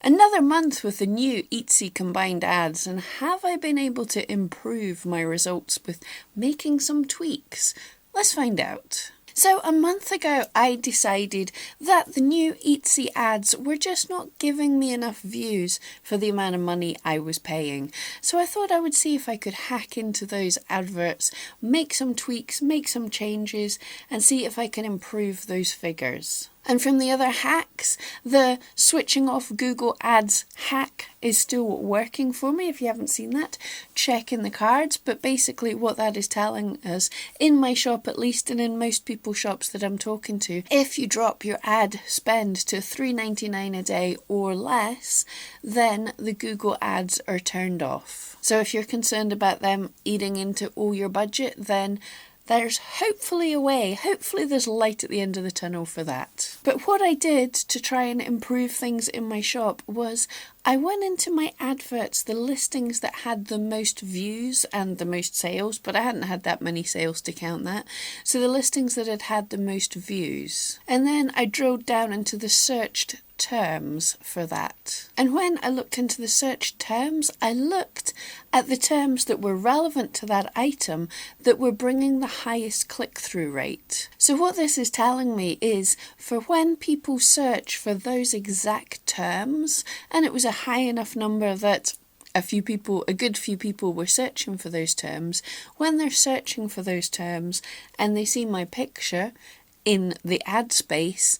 Another month with the new Etsy combined ads, and have I been able to improve my results with making some tweaks? Let's find out. So a month ago I decided that the new Etsy ads were just not giving me enough views for the amount of money I was paying. So I thought I would see if I could hack into those adverts, make some tweaks, make some changes, and see if I can improve those figures. And from the other hacks, the switching off Google Ads hack is still working for me. If you haven't seen that, check in the cards. But basically what that is telling us, in my shop at least, and in most people's shops that I'm talking to, if you drop your ad spend to $3.99 a day or less, then the Google Ads are turned off. So if you're concerned about them eating into all your budget, then there's hopefully a way, hopefully there's light at the end of the tunnel for that. But what I did to try and improve things in my shop was I went into my adverts, the listings that had the most views and the most sales, but I hadn't had that many sales to count that. So the listings that had had the most views. And then I drilled down into the searched terms for that. And when I looked into the search terms, I looked at the terms that were relevant to that item that were bringing the highest click-through rate. So what this is telling me is for when people search for those exact terms, and it was a high enough number that a good few people were searching for those terms, when they're searching for those terms and they see my picture in the ad space,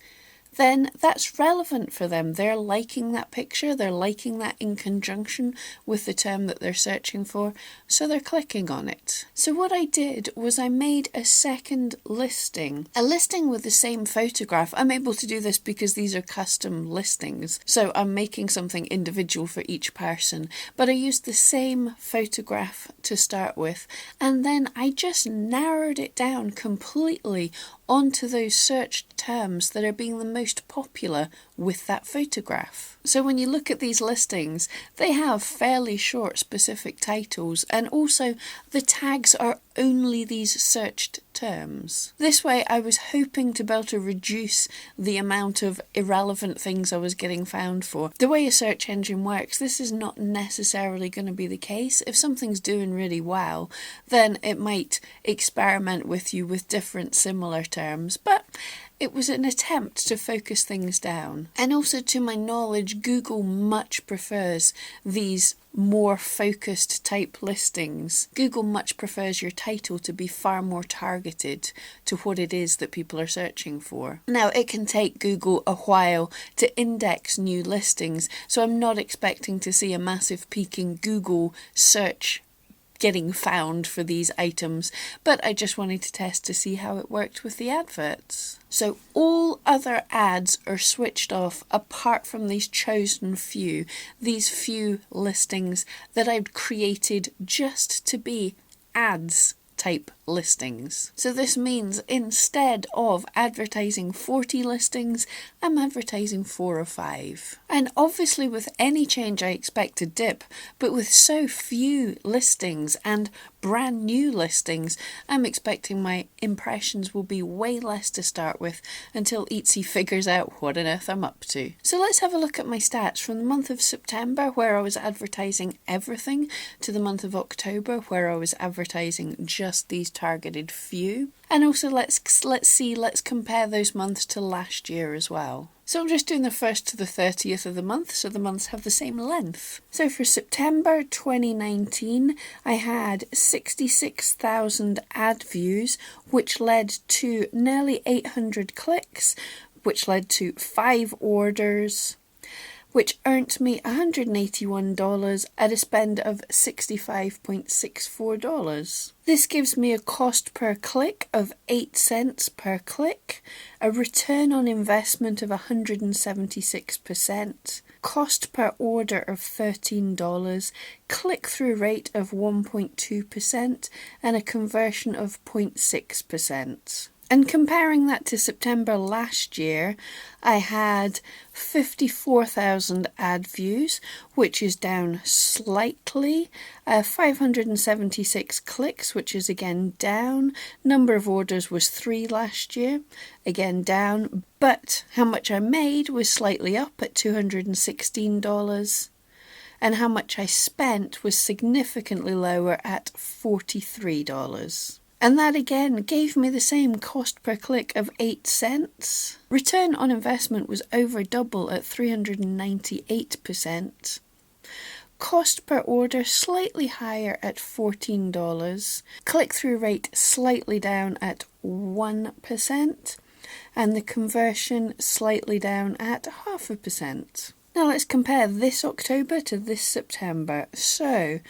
then that's relevant for them. They're liking that picture, they're liking that in conjunction with the term that they're searching for, so they're clicking on it. So what I did was I made a second listing, a listing with the same photograph. I'm able to do this because these are custom listings, so I'm making something individual for each person, but I used the same photograph to start with, and then I just narrowed it down completely onto those searched terms that are being the most popular with that photograph. So when you look at these listings, they have fairly short specific titles, and also the tags are only these searched terms. This way I was hoping to be able to reduce the amount of irrelevant things I was getting found for. The way a search engine works, this is not necessarily going to be the case. If something's doing really well, then it might experiment with you with different similar terms, but it was an attempt to focus things down. And also, to my knowledge, Google much prefers these more focused type listings. Google much prefers your title to be far more targeted to what it is that people are searching for. Now, it can take Google a while to index new listings, so I'm not expecting to see a massive peak in Google search getting found for these items, but I just wanted to test to see how it worked with the adverts. So all other ads are switched off apart from these chosen few, these few listings that I've created just to be ads type listings. So this means instead of advertising 40 listings, I'm advertising 4 or 5. And obviously with any change I expect a dip, but with so few listings and brand new listings, I'm expecting my impressions will be way less to start with until Etsy figures out what on earth I'm up to. So let's have a look at my stats from the month of September, where I was advertising everything, to the month of October, where I was advertising just these targeted few. And also let's compare those months to last year as well. So I'm just doing the 1st to the 30th of the month, so the months have the same length. So for September 2019, I had 66,000 ad views, which led to nearly 800 clicks, which led to 5 orders, which earned me $181 at a spend of $65.64. This gives me a cost per click of 8 cents per click, a return on investment of 176%, cost per order of $13, click-through rate of 1.2%, and a conversion of 0.6%. And comparing that to September last year, I had 54,000 ad views, which is down slightly, 576 clicks, which is again down. Number of orders was 3 last year, again down, but how much I made was slightly up at $216. And how much I spent was significantly lower at $43. And that again gave me the same cost per click of 8 cents. Return on investment was over double at 398%. Cost per order slightly higher at $14. Click-through rate slightly down at 1%. And the conversion slightly down at 0.5%. Now let's compare this October to this September. So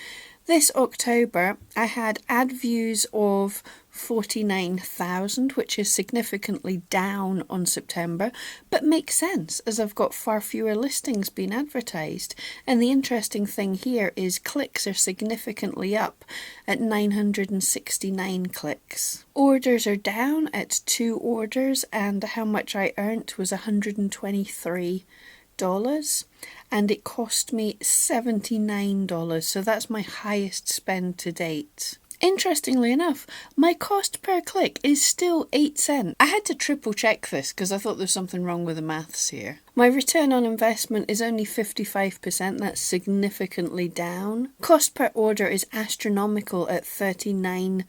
this October, I had ad views of 49,000, which is significantly down on September, but makes sense as I've got far fewer listings being advertised. And the interesting thing here is clicks are significantly up at 969 clicks. Orders are down at 2 orders, and how much I earned was $123. And it cost me $79, so that's my highest spend to date. Interestingly enough, my cost per click is still 8 cents. I had to triple check this because I thought there was something wrong with the maths here. My return on investment is only 55%, that's significantly down. Cost per order is astronomical at $39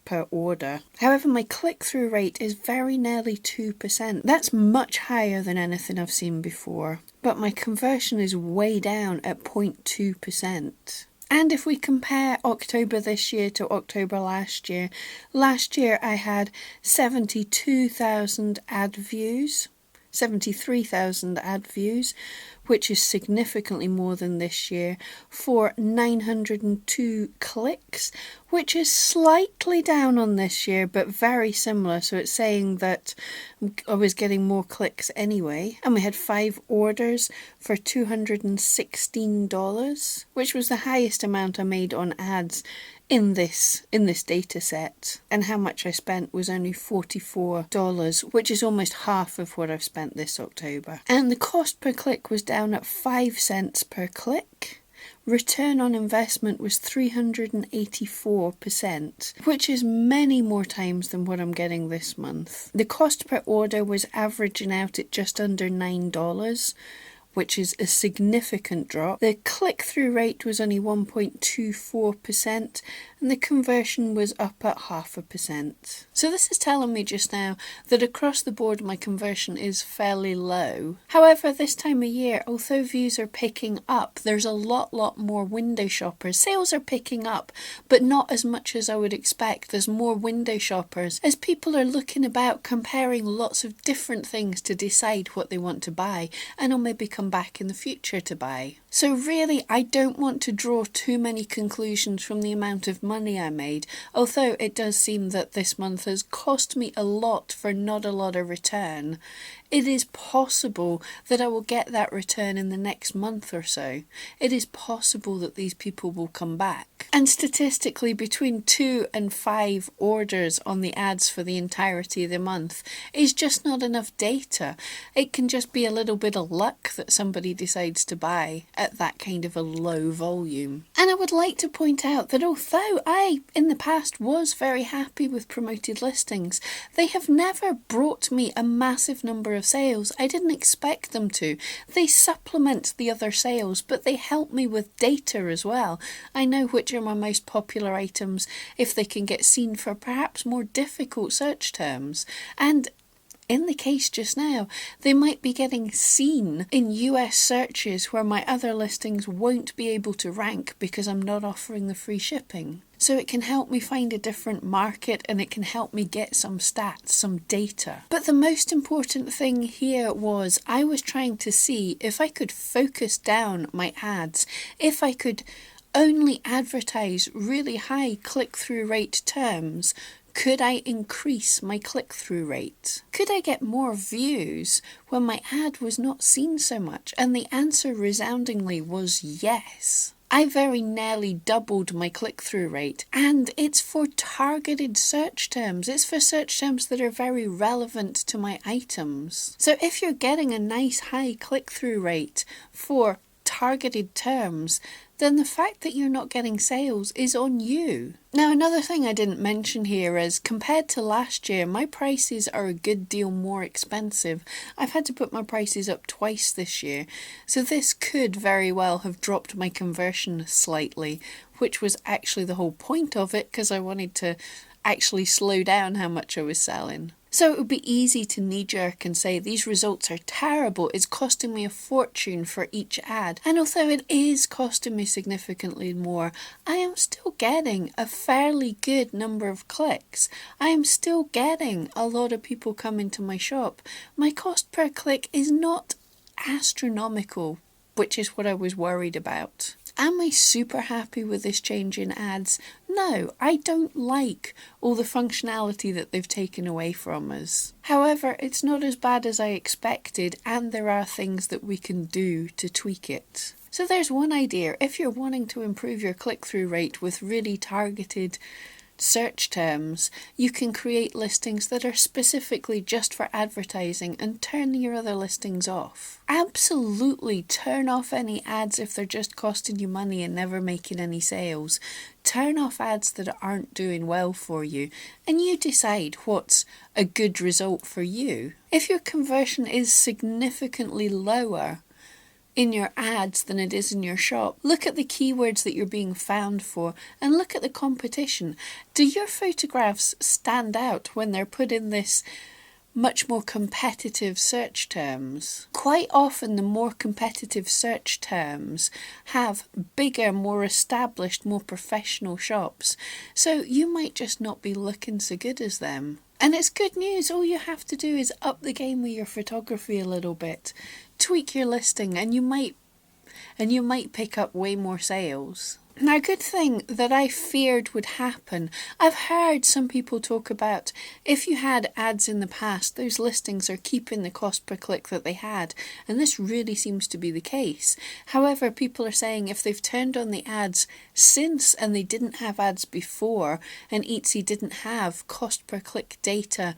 per order. However, my click-through rate is very nearly 2%. That's much higher than anything I've seen before. But my conversion is way down at 0.2%. And if we compare October this year to October last year I had 72,000 ad views, 73,000 ad views, which is significantly more than this year, for 902 clicks, which is slightly down on this year, but very similar. So it's saying that I was getting more clicks anyway. And we had 5 orders for $216, which was the highest amount I made on ads in this data set. And how much I spent was only $44, which is almost half of what I've spent this October. And the cost per click was down at 5 cents per click. Return on investment was 384%, which is many more times than what I'm getting this month. The cost per order was averaging out at just under $9, which is a significant drop. The click-through rate was only 1.24%, and the conversion was up at 0.5%. So this is telling me just now that across the board my conversion is fairly low. However, this time of year, although views are picking up, there's a lot more window shoppers. Sales are picking up, but not as much as I would expect. There's more window shoppers as people are looking about, comparing lots of different things to decide what they want to buy, and will maybe come back in the future to buy. So really, I don't want to draw too many conclusions from the amount of money I made, although it does seem that this month has cost me a lot for not a lot of return. It is possible that I will get that return in the next month or so. It is possible that these people will come back. And statistically, between 2 and 5 orders on the ads for the entirety of the month is just not enough data. It can just be a little bit of luck that somebody decides to buy at that kind of a low volume. And I would like to point out that although I, in the past, was very happy with promoted listings, they have never brought me a massive number of sales. I didn't expect them to. They supplement the other sales, but they help me with data as well. I know which are my most popular items if they can get seen for perhaps more difficult search terms. And in the case just now, they might be getting seen in US searches where my other listings won't be able to rank because I'm not offering the free shipping. So it can help me find a different market, and it can help me get some stats, some data. But the most important thing here was I was trying to see if I could focus down my ads, if I could only advertise really high click-through rate terms. Could I increase my click-through rate? Could I get more views when my ad was not seen so much? And the answer resoundingly was yes. I very nearly doubled my click-through rate, and it's for targeted search terms. It's for search terms that are very relevant to my items. So if you're getting a nice high click-through rate for targeted terms, then the fact that you're not getting sales is on you. Now, another thing I didn't mention here is, compared to last year, my prices are a good deal more expensive. I've had to put my prices up twice this year, so this could very well have dropped my conversion slightly, which was actually the whole point of it, because I wanted to actually slow down how much I was selling. So it would be easy to knee-jerk and say these results are terrible, it's costing me a fortune for each ad. And although it is costing me significantly more, I am still getting a fairly good number of clicks. I am still getting a lot of people coming to my shop. My cost per click is not astronomical, which is what I was worried about. Am I super happy with this change in ads? No, I don't like all the functionality that they've taken away from us. However, it's not as bad as I expected, and there are things that we can do to tweak it. So there's one idea. If you're wanting to improve your click-through rate with really targeted search terms, you can create listings that are specifically just for advertising and turn your other listings off. Absolutely turn off any ads if they're just costing you money and never making any sales. Turn off ads that aren't doing well for you, and you decide what's a good result for you. If your conversion is significantly lower in your ads than it is in your shop, look at the keywords that you're being found for and look at the competition. Do your photographs stand out when they're put in this much more competitive search terms? Quite often the more competitive search terms have bigger, more established, more professional shops, so you might just not be looking so good as them. And it's good news. All you have to do is up the game with your photography a little bit, tweak your listing, and you might pick up way more sales. Now, a good thing that I feared would happen, I've heard some people talk about if you had ads in the past, those listings are keeping the cost per click that they had, and this really seems to be the case. However, people are saying if they've turned on the ads since and they didn't have ads before, and Etsy didn't have cost per click data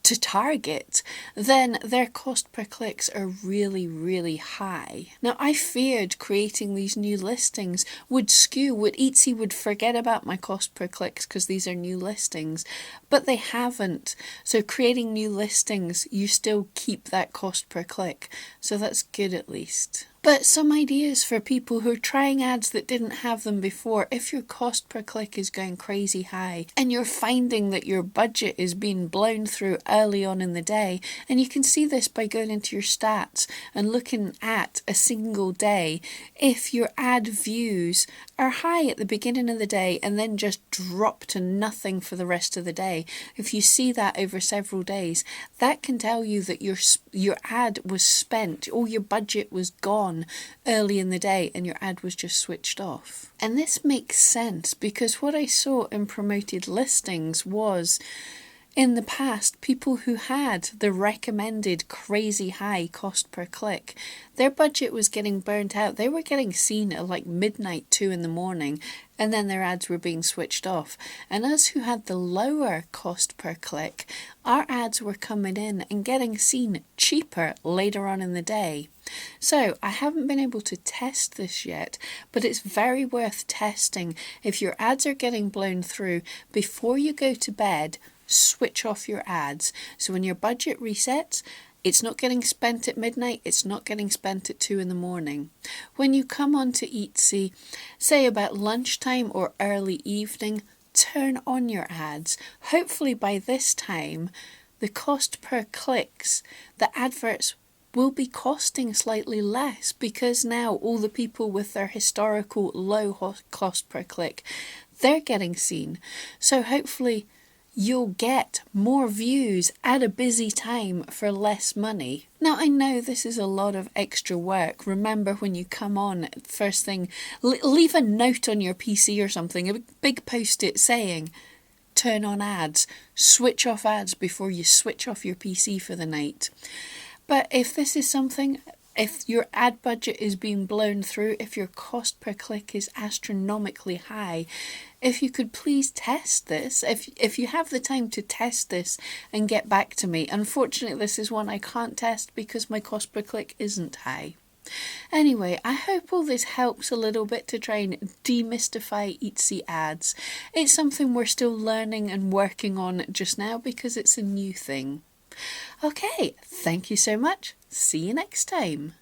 to target, then their cost per clicks are really, really high. Now, I feared creating these new listings would skew, Etsy would forget about my cost per clicks because these are new listings, but they haven't. So creating new listings, you still keep that cost per click. So that's good at least. But some ideas for people who are trying ads that didn't have them before. If your cost per click is going crazy high and you're finding that your budget is being blown through early on in the day, and you can see this by going into your stats and looking at a single day, if your ad views are high at the beginning of the day and then just drop to nothing for the rest of the day, if you see that over several days, that can tell you that your ad was spent, or your budget was gone early in the day and your ad was just switched off. And this makes sense because what I saw in promoted listings was, in the past, people who had the recommended crazy high cost per click, their budget was getting burnt out. They were getting seen at like midnight, 2 in the morning, and then their ads were being switched off. And us who had the lower cost per click, our ads were coming in and getting seen cheaper later on in the day. So I haven't been able to test this yet, but it's very worth testing. If your ads are getting blown through, before you go to bed, switch off your ads. So when your budget resets, it's not getting spent at midnight, it's not getting spent at 2 in the morning. When you come onto Etsy, say about lunchtime or early evening, turn on your ads. Hopefully by this time, the cost per clicks, the adverts will be costing slightly less, because now all the people with their historical low cost per click, they're getting seen. So hopefully you'll get more views at a busy time for less money. Now, I know this is a lot of extra work. Remember, when you come on, first thing, leave a note on your PC or something, a big post-it saying, turn on ads, switch off ads before you switch off your PC for the night. But if this is something, If your ad budget is being blown through, if your cost per click is astronomically high, if you could please test this, if you have the time to test this and get back to me. Unfortunately, this is one I can't test because my cost per click isn't high. Anyway, I hope all this helps a little bit to try and demystify Etsy ads. It's something we're still learning and working on just now because it's a new thing. Okay, thank you so much. See you next time.